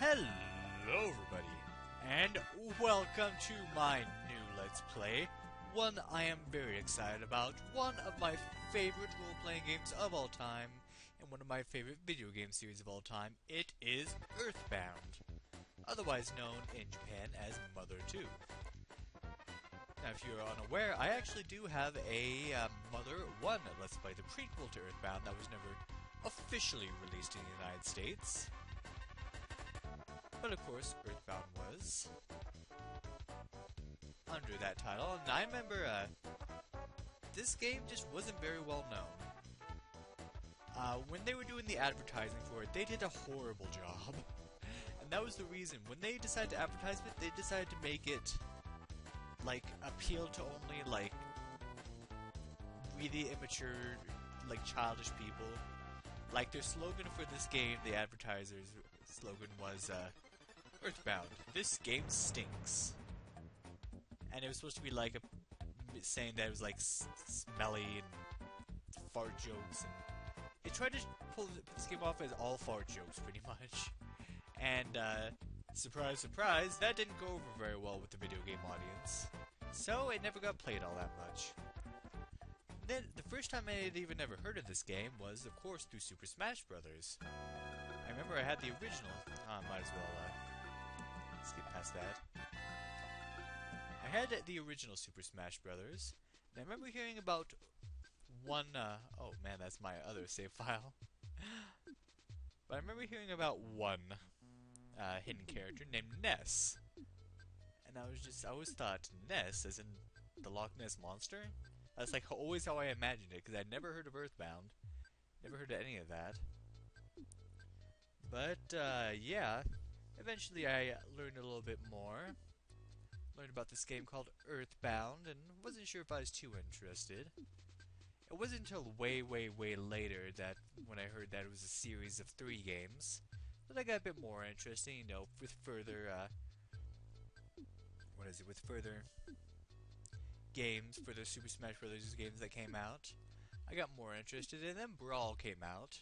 Hello everybody, and welcome to my new Let's Play, one I am very excited about, one of my favorite role-playing games of all time, and one of my favorite video game series of all time. It is Earthbound, otherwise known in Japan as Mother 2. Now if you're unaware, I actually do have a Mother 1 Let's Play, the prequel to Earthbound that was never officially released in the United States. But of course, Earthbound was under that title, and I remember this game just wasn't very well known. When they were doing the advertising for it, they did a horrible job. And that was the reason. When they decided to advertise it, they decided to make it, like, appeal to only, like, really immature, like, childish people. Like, their slogan for this game, the advertiser's slogan was, Earthbound, this game stinks. And it was supposed to be like saying that it was like smelly and fart jokes, and it tried to pull this game off as all fart jokes pretty much. And surprise, surprise, that didn't go over very well with the video game audience, so it never got played all that much. Then the first time I had even ever heard of this game was, of course, through Super Smash Bros. I remember I had the original. Might as well skip past that. I had the original Super Smash Bros. And I remember hearing about one, oh man, that's my other save file. But I remember hearing about one hidden character named Ness. And I always thought Ness, as in the Loch Ness Monster? That's like always how I imagined it, because I'd never heard of Earthbound. Never heard of any of that. But, yeah. Eventually I learned a little bit more. Learned about this game called Earthbound, and wasn't sure if I was too interested. It wasn't until way later that when I heard that it was a series of 3 games that I got a bit more interested, you know, with further, with further games, further Super Smash Bros. Games that came out. I got more interested, and then Brawl came out.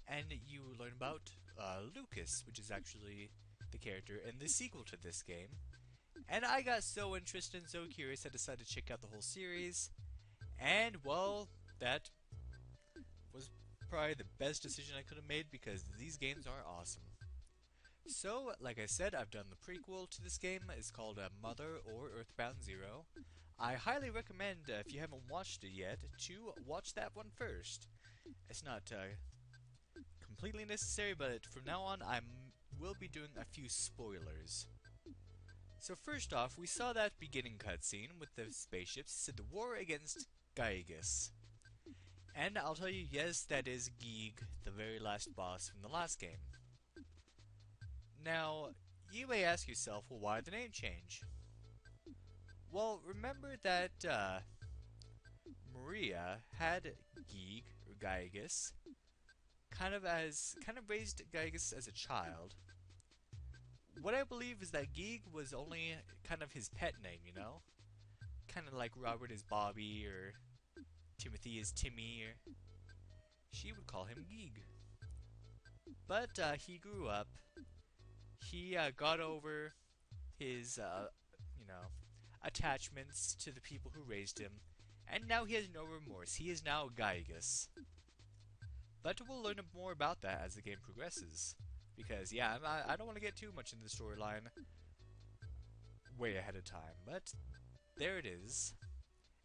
And you learn about Lucas, which is actually the character in the sequel to this game. And I got so interested and so curious I decided to check out the whole series. And, well, that was probably the best decision I could have made because these games are awesome. So, like I said, I've done the prequel to this game. It's called Mother or Earthbound Zero. I highly recommend, if you haven't watched it yet, to watch that one first. It's not completely necessary, but from now on I will be doing a few spoilers. So first off, we saw that beginning cutscene with the spaceships. It said the war against Gygus. And I'll tell you, yes, that is Geeg, the very last boss from the last game. Now, you may ask yourself, well, why the name change? Well, remember that Maria had Geeg, or Gygus, kind of raised Gygus as a child. What I believe is that Geeg was only kind of his pet name, you know? Kind of like Robert is Bobby, or Timothy is Timmy, or she would call him Geeg. But he grew up. He got over his, you know, attachments to the people who raised him, and now he has no remorse. He is now Gygus. But we'll learn more about that as the game progresses. Because, yeah, I don't want to get too much into the storyline way ahead of time. But there it is.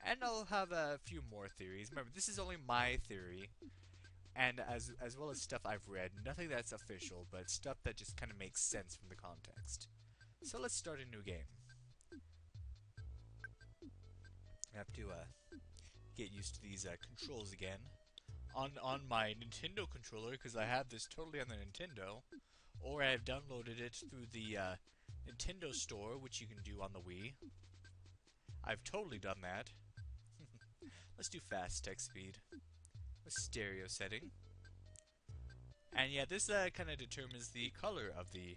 And I'll have a few more theories. Remember, this is only my theory. And as well as stuff I've read. Nothing that's official, but stuff that just kind of makes sense from the context. So let's start a new game. I have to get used to these controls again. On my Nintendo controller, because I have this totally on the Nintendo, or I have downloaded it through the Nintendo Store, which you can do on the Wii. I've totally done that. Let's do fast text speed. A stereo setting. And yeah, this kind of determines the color of the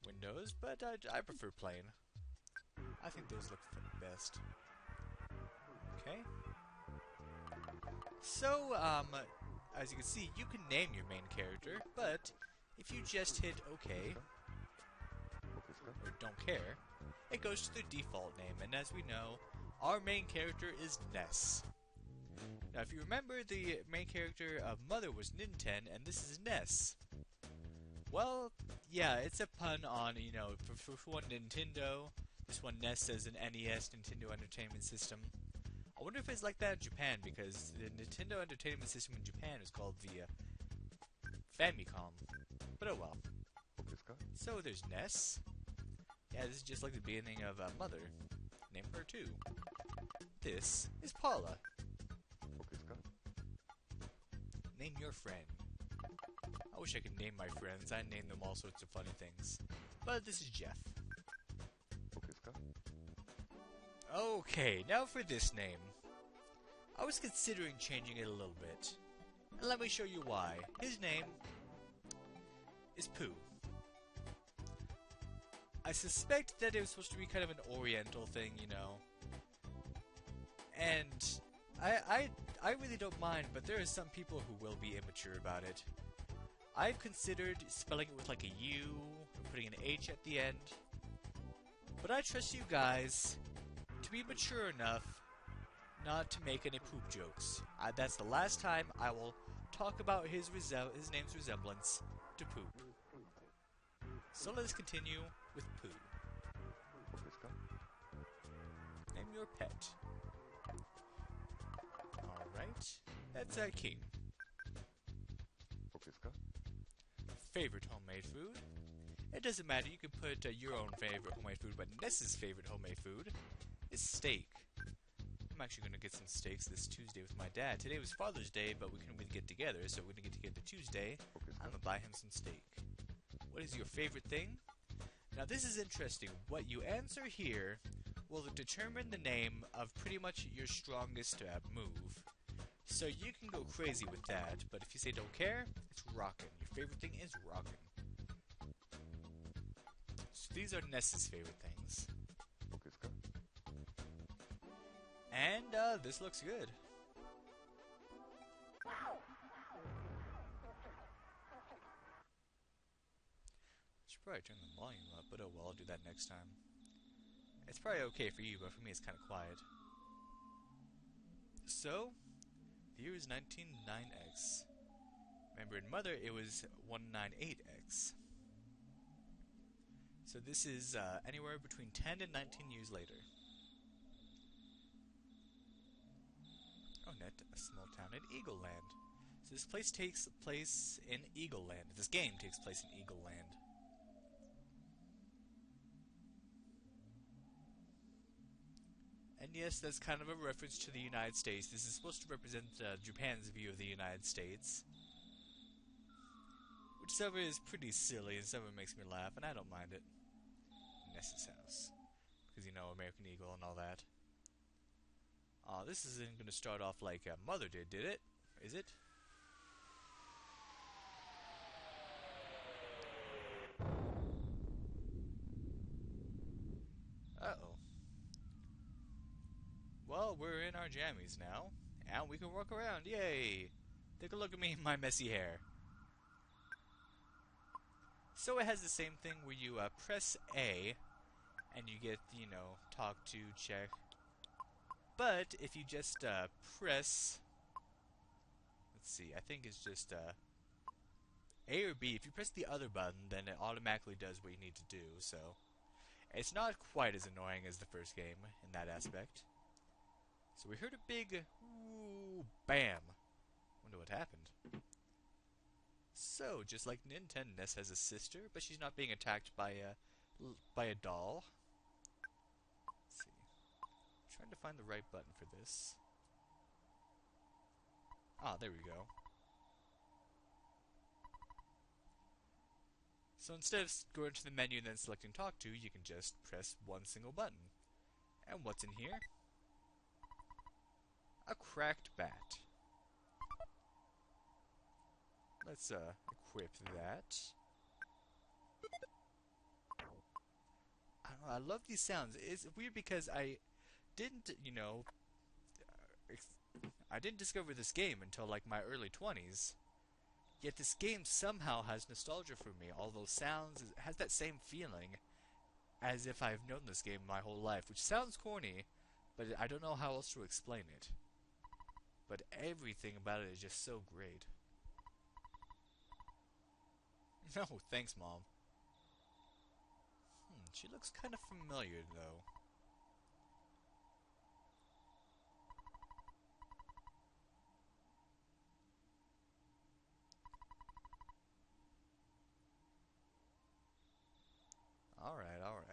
windows, but I prefer plain. I think those look best. Okay. So, as you can see, you can name your main character, but If you just hit OK, or don't care, it goes to the default name, and as we know, our main character is Ness. Now if you remember, the main character of Mother was Ninten, and this is Ness. Well, yeah, it's a pun on, you know, for one Nintendo, this one Ness says an NES, Nintendo Entertainment System. I wonder if it's like that in Japan, because the Nintendo Entertainment System in Japan is called the Famicom. But oh well. So there's Ness. Yeah, this is just like the beginning of Mother. Name her too. This is Paula. Name your friend. I wish I could name my friends. I name them all sorts of funny things. But this is Jeff. Okay, now for this name. I was considering changing it a little bit. And let me show you why. His name is Pooh. I suspect that it was supposed to be kind of an oriental thing, you know. And I really don't mind, but there are some people who will be immature about it. I've considered spelling it with like a U, or putting an H at the end. But I trust you guys to be mature enough not to make any poop jokes. That's the last time I will talk about his name's resemblance to poop. So let's continue with Pooh. Name your pet. Alright, that's King. Favorite homemade food? It doesn't matter, you can put your own favorite homemade food, but Ness's favorite homemade food is steak. I'm actually going to get some steaks this Tuesday with my dad. Today was Father's Day, but we couldn't really get together, so we're going to get together Tuesday. I'm going to buy him some steak. What is your favorite thing? Now this is interesting. What you answer here will determine the name of pretty much your strongest move. So you can go crazy with that, but if you say don't care, it's rockin'. Your favorite thing is rockin'. So these are Ness's favorite things. And this looks good. Should probably turn the volume up, but oh well, I'll do that next time. It's probably okay for you, but for me it's kind of quiet. So, the year is 199X. Remember, in Mother it was 198X. So this is anywhere between 10 and 19 years later. Oh, net, a small town in Eagle Land. So this place takes place in Eagle Land. This game takes place in Eagle Land. And yes, that's kind of a reference to the United States. This is supposed to represent Japan's view of the United States. Which some of it is pretty silly, and some of it makes me laugh, and I don't mind it. Ness's house. Because, you know, American Eagle and all that. Aw, this isn't going to start off like Mother did it? Is it? Uh-oh. Well, we're in our jammies now, and we can walk around, yay! Take a look at me and my messy hair. So it has the same thing where you press A, and you get, you know, talk to, check. But if you just press, let's see, I think it's just A or B. If you press the other button, then it automatically does what you need to do, so it's not quite as annoying as the first game in that aspect. So we heard a big ooh, bam. Wonder what happened. So, just like Nintendo, Ness has a sister, but she's not being attacked by a doll. Let's see. I'm trying to find the right button for this. Ah, there we go. So instead of going to the menu and then selecting Talk To, you can just press one single button. And what's in here? A cracked bat. Let's equip that. I don't know, I love these sounds. It's weird because I didn't, you know, I didn't discover this game until like my early 20s. Yet this game somehow has nostalgia for me. All those sounds, it has that same feeling as if I've known this game my whole life, which sounds corny, but I don't know how else to explain it. But everything about it is just so great. No, thanks, Mom. She looks kind of familiar, though. Alright, alright.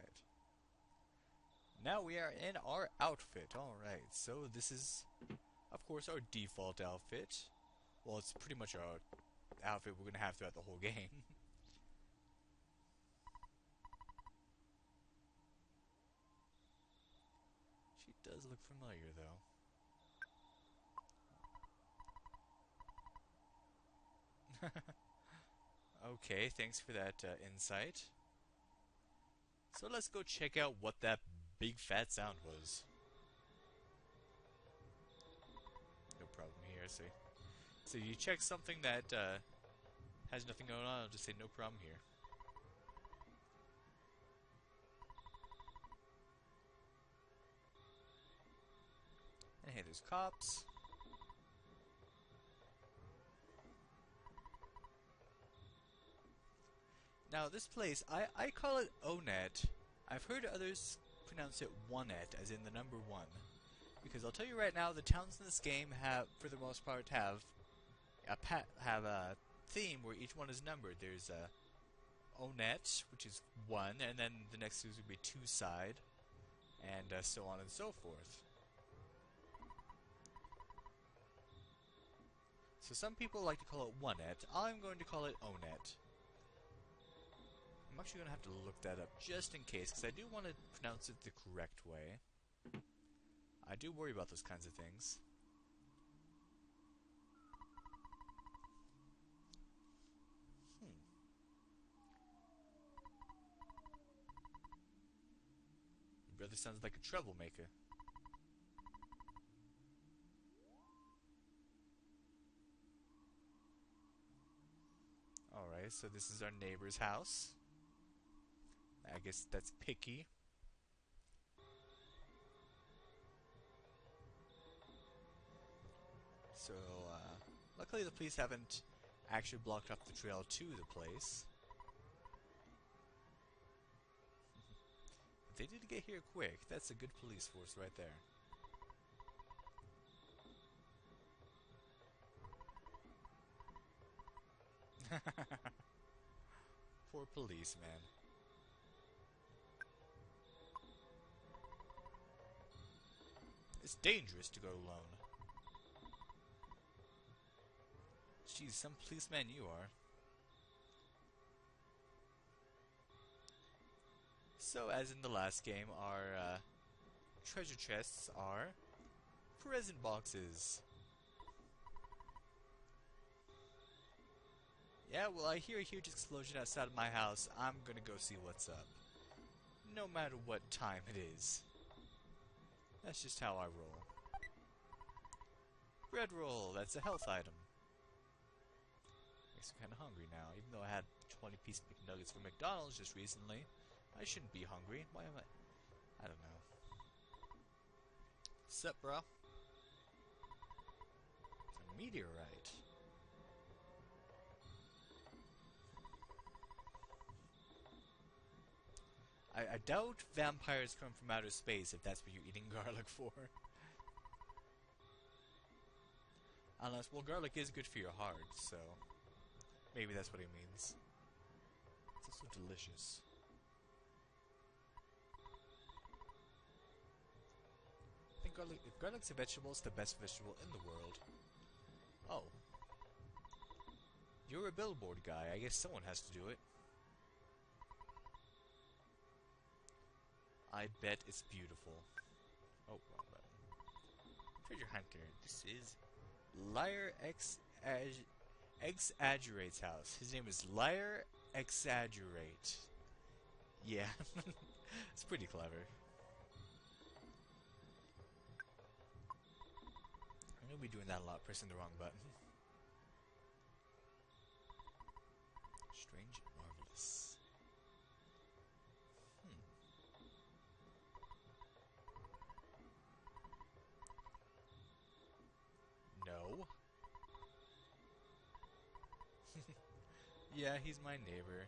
Now we are in our outfit. Alright, so this is, of course, our default outfit. Well, it's pretty much our outfit we're going to have throughout the whole game. She does look familiar, though. Okay, thanks for that insight. So let's go check out what that big fat sound was. No problem here, so you check something that has nothing going on, I'll just say no problem here. And hey, there's cops. Now this place, I call it Onet. I've heard others pronounce it Onet, as in the number 1. Because I'll tell you right now, the towns in this game have, for the most part, have a theme where each one is numbered. There's Onet, which is 1, and then the next two would be 2 side, and so on and so forth. So some people like to call it Onet. I'm going to call it Onet. I'm actually going to have to look that up just in case, because I do want to pronounce it the correct way. I do worry about those kinds of things. Your brother sounds like a troublemaker. Alright, so this is our neighbor's house. I guess that's picky. So, luckily the police haven't actually blocked off the trail to the place. But they did get here quick. That's a good police force right there. Poor policeman. It's dangerous to go alone. Geez, some policeman you are. So, as in the last game, our treasure chests are present boxes. Yeah, well, I hear a huge explosion outside of my house. I'm gonna go see what's up. No matter what time it is. That's just how I roll. Bread roll, that's a health item. Makes me kinda hungry now. Even though I had 20-piece McNuggets from McDonald's just recently, I shouldn't be hungry. Why am I don't know. Sup, bro? It's a meteorite. I doubt vampires come from outer space if that's what you're eating garlic for. Unless, well, garlic is good for your heart, so maybe that's what he means. It's also delicious. I think if garlic's a vegetable, it's the best vegetable in the world. Oh. You're a billboard guy. I guess someone has to do it. I bet it's beautiful. Oh, wrong button. Treasure Hunter. This is Liar Exaggerate's house. His name is Liar Exaggerate. Yeah. It's pretty clever. I'm gonna be doing that a lot, pressing the wrong button. Yeah, he's my neighbor.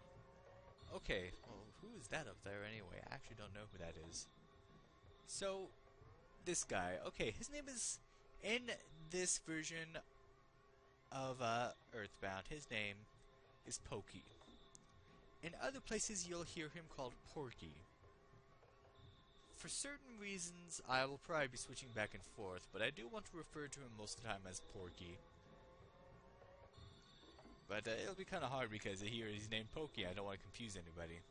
Okay, well, who is that up there anyway? I actually don't know who that is. So, this guy. Okay, his name is... In this version of Earthbound, his name is Pokey. In other places, you'll hear him called Porky. For certain reasons, I will probably be switching back and forth, but I do want to refer to him most of the time as Porky. But it'll be kind of hard because here he's named Pokey. I don't want to confuse anybody.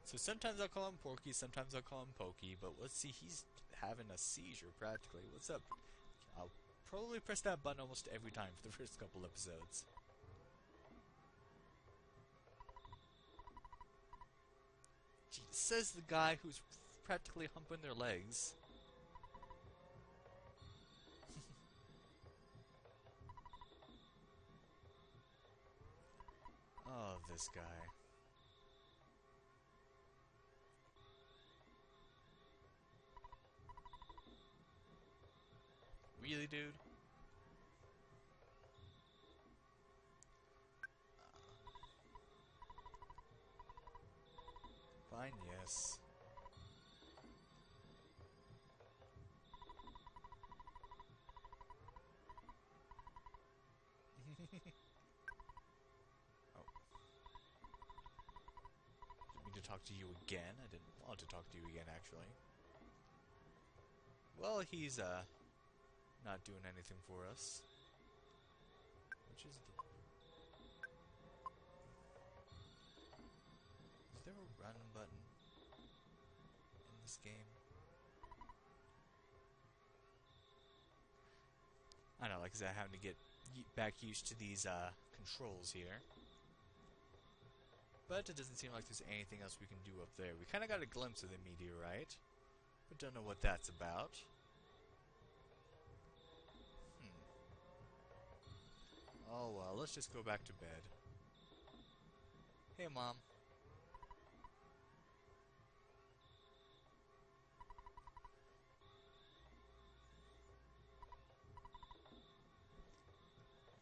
So sometimes I'll call him Porky, sometimes I'll call him Pokey, but let's see, he's having a seizure practically. What's up? I'll probably press that button almost every time for the first couple episodes. Gee, says the guy who's practically humping their legs. Oh, this guy. Really, dude? Fine, yes. Oh. Didn't mean to talk to you again. I didn't want to talk to you again, actually. Well, he's, not doing anything for us. Which is the... Is there a run button in this game? I don't know, like I said, I'm having to get back used to these, controls here. But it doesn't seem like there's anything else we can do up there. We kind of got a glimpse of the meteorite, but don't know what that's about. Oh well, let's just go back to bed. Hey, Mom.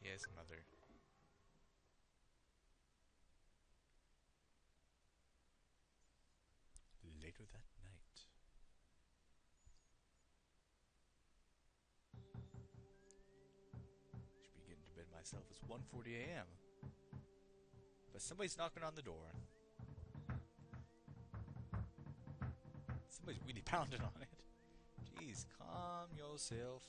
Yes, Mother. Later that night. Should be getting to bed myself. It's 1:40 a.m. But somebody's knocking on the door. Somebody's really pounding on it. Jeez, calm yourself.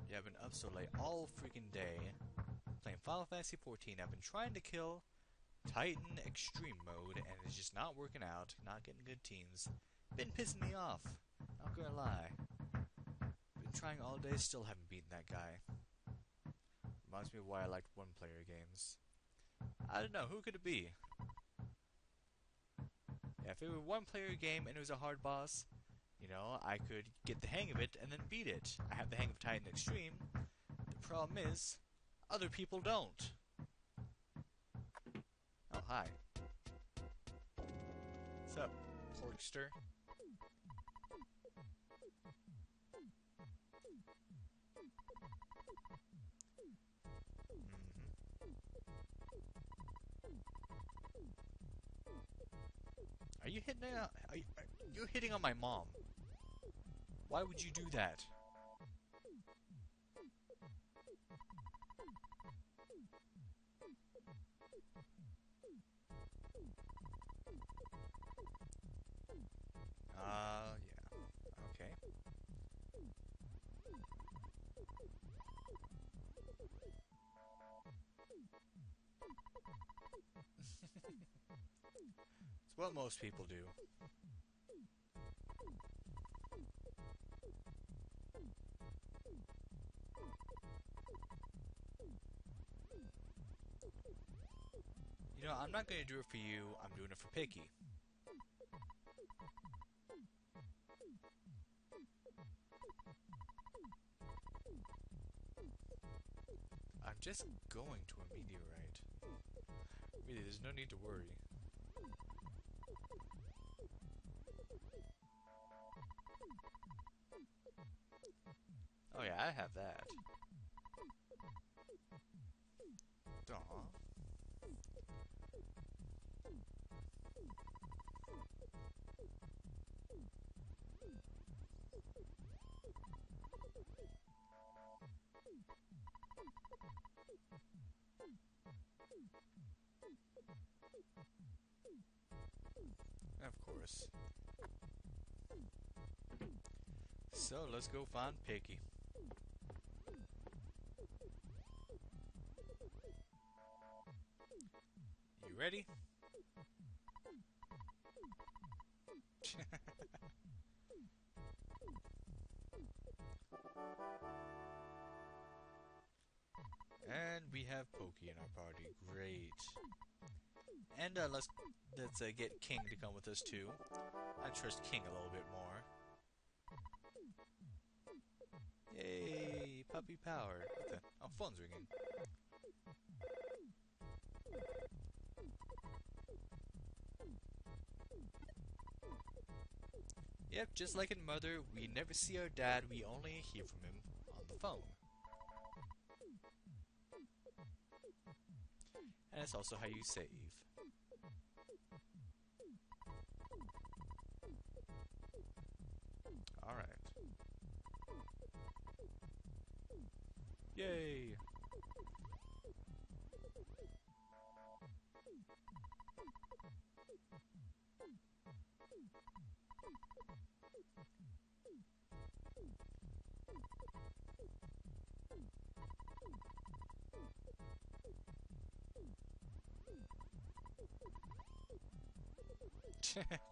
Yeah, I've been up so late all freaking day playing Final Fantasy XIV. I've been trying to kill Titan Extreme Mode, and it's just not working out. Not getting good teams. Been pissing me off. Not gonna lie. Been trying all day, still haven't beaten that guy. Reminds me of why I liked one-player games. I don't know, who could it be? Yeah, if it were a one-player game and it was a hard boss, you know, I could get the hang of it and then beat it. I have the hang of Titan Extreme. The problem is, other people don't. Oh, hi. What's up, Porkster? Are you hitting on... You're hitting on my mom. Why would you do that? Yeah. Okay. It's what most people do. You know, I'm not going to do it for you, I'm doing it for Picky. I'm just going to a meteorite. Really, there's no need to worry. Oh yeah, I have that. Aw. Of course. So let's go find Piggy. You ready? And we have Pokey in our party. Great. And let's get King to come with us too. I trust King a little bit more. Yay! Puppy power. What the? Oh, phone's ringing. Yep, just like in Mother, we never see our dad, we only hear from him on the phone. And it's also how you save. Alright. Yay!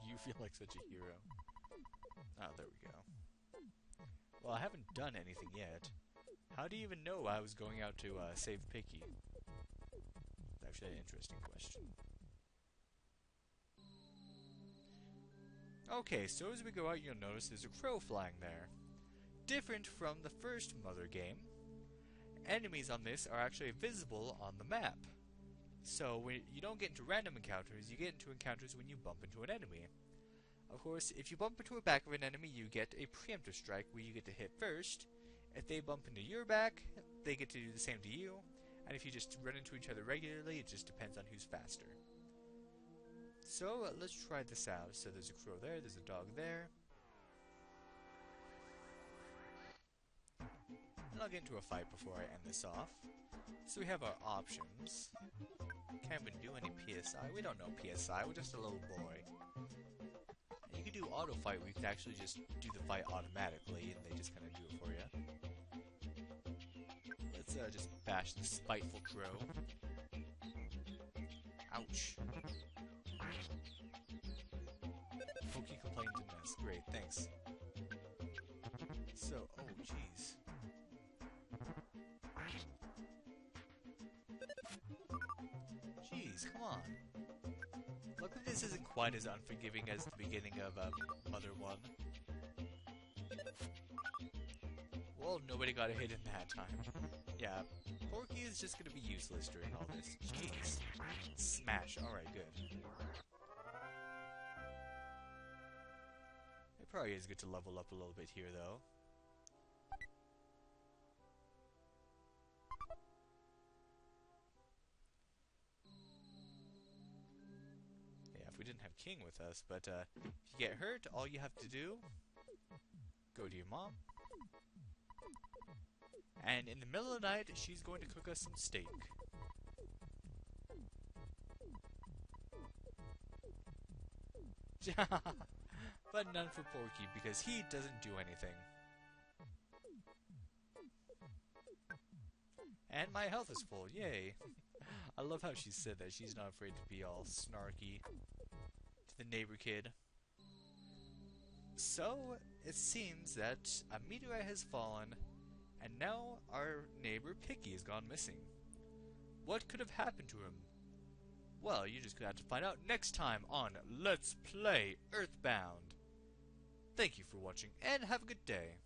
You feel like such a hero. Oh, there we go. Well, I haven't done anything yet. How do you even know I was going out to save Picky? It's actually an interesting question. Okay, so as we go out, you'll notice there's a crow flying there. Different from the first Mother game, enemies on this are actually visible on the map. So when you don't get into random encounters, you get into encounters when you bump into an enemy. Of course, if you bump into the back of an enemy, you get a preemptive strike where you get to hit first. If they bump into your back, they get to do the same to you. And if you just run into each other regularly, it just depends on who's faster. So let's try this out. So there's a crow there, there's a dog there. And I'll get into a fight before I end this off. So we have our options. Can't even do any PSI. We don't know PSI, we're just a little boy. And you can do auto fight where you can actually just do the fight automatically and they just kind of do it for you. Let's just bash this spiteful crow. Ouch. Pokey complained to Nest. Great, thanks. So, oh jeez. Jeez, come on. Luckily this isn't quite as unforgiving as the beginning of Mother 1. Well, nobody got a hit in that time. Yeah, Porky is just gonna be useless during all this. Jeez. Smash, alright, good. It probably is good to level up a little bit here, though. Yeah, if we didn't have King with us, but if you get hurt, all you have to do, go to your mom. And in the middle of the night, she's going to cook us some steak. But none for Porky, because he doesn't do anything. And my health is full, yay! I love how she said that, she's not afraid to be all snarky to the neighbor kid. So, it seems that a meteorite has fallen, and now our neighbor Picky has gone missing. What could have happened to him? Well, you just have to find out next time on Let's Play Earthbound. Thank you for watching, and have a good day.